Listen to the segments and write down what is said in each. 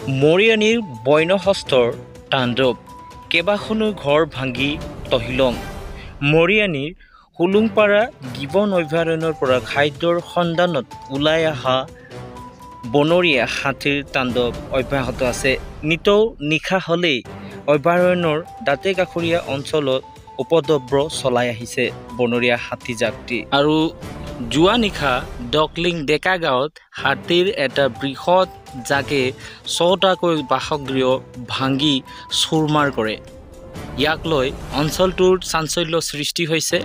মৰিয়ানীৰ বন্যহস্তৰ তাণ্ডৱ কেইবাখনো ঘৰ ভাঙি তহিলং মৰিয়ানীৰ হুলুংপাৰা গিবন অভয়াৰণ্যৰ পৰা খাদ্যৰ সন্ধানত ওলাই অহা বনৰীয়া হাতীৰ তাণ্ডৱ অব্যাহত আছে। নিতৌ নিশা হ'লেই অভয়াৰণ্যৰ দাঁতিকাষৰীয়া অঞ্চলত উপদ্ৰৱ চলাই আহিছে বনৰীয়া হাতী জাকটি। আৰু যোৱা নিশা ডকলিং ডেকা গাঁৱত হাতীৰ এটা বৃহৎ জাকে ৬টাকৈ বাসগৃহ ভাঙি চুৰমাৰ কৰে। ইয়াক লৈ অঞ্চলটোৰ চাঞ্চল্য সৃষ্টি হৈছে।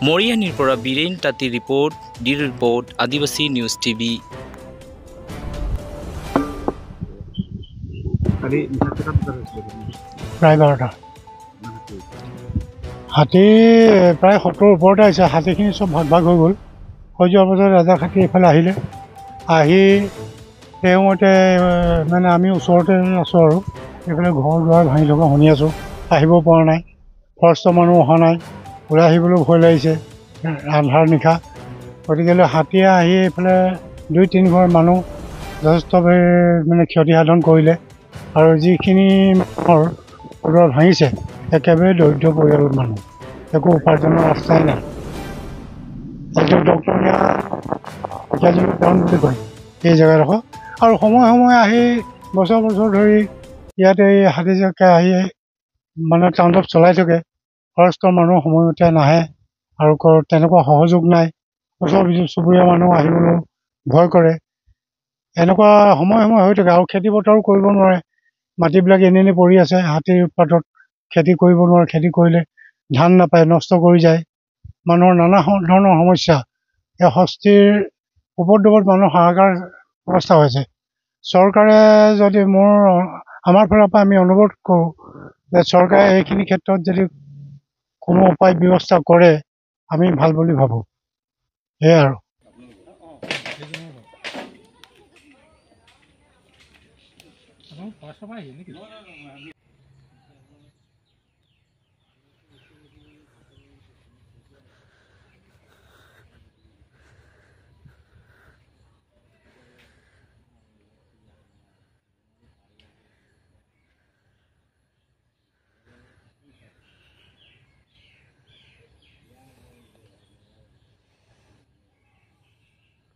মৰিয়ানীৰ পৰা বীৰেন তাঁতীৰ ৰিপৰ্ট আদিবাসী নিউজ টিভি। প্ৰায় ১২টা হাতী প্ৰায় ৭০ ওপৰতে আহিছে। হাতীখিনি চব ভাগ ভাগ হৈ গ'ল। হৈ যোৱাৰ পাছত ৰাজা হাতী এইফালে আহিলে। আহি সেই সময়তে মানে আমি ওচৰতে আছোঁ আৰু এইফালে ঘৰ দুৱাৰ ভাঙি থকা শুনি আছোঁ। আহিব পৰা নাই, ফৰেষ্টৰ মানুহ অহা নাই, ওলাই আহিবলৈও ভয় লাগিছে আন্ধাৰ নিশা। গতিকেলৈ হাতীয়ে আহি এইফালে ২-৩ ঘৰ মানুহ যথেষ্ট মানে ক্ষতিসাধন কৰিলে। আৰু যিখিনি মানুহৰ ঘৰ ভাঙিছে একেবাৰে দৰিদ্ৰ পৰিয়ালৰ মানুহ, একো উপাৰ্জনৰ ৰাস্তাই নাই। এইটো ডক্টৰীয়া বুলি কয় এই জেগাডোখৰ। আৰু সময়ে সময়ে আহি বছৰ বছৰ ধৰি ইয়াতে এই হাতীজাকে আহি মানে তাণ্ডৱ চলাই থাকে। ফৰেষ্টৰ মানুহ সময়মতে নাহে আৰু তেনেকুৱা সহযোগ নাই। ওচৰ চুবুৰীয়া মানুহ আহিবলৈ ভয় কৰে। এনেকুৱা সময়ে সময়ে হৈ থাকে। আৰু খেতি পথাৰো কৰিব নোৱাৰে, মাটিবিলাক এনেই পৰি আছে। হাতীৰ উৎপাতত খেতি কৰিব নোৱাৰে, খেতি কৰিলে ধান নাপায়, নষ্ট কৰি যায়। মানুহৰ নানা ধৰণৰ সমস্যা, এই হস্তীৰ উপদ্ৰৱত মানুহৰ হাহাকাৰ অৱস্থা হৈছে। চৰকাৰে যদি আমাৰ ফালৰ পৰা আমি অনুৰোধ কৰোঁ যে চৰকাৰে এইখিনি ক্ষেত্ৰত যদি কোনো উপায় ব্যৱস্থা কৰে আমি ভাল বুলি ভাবোঁ। সেয়াই আৰু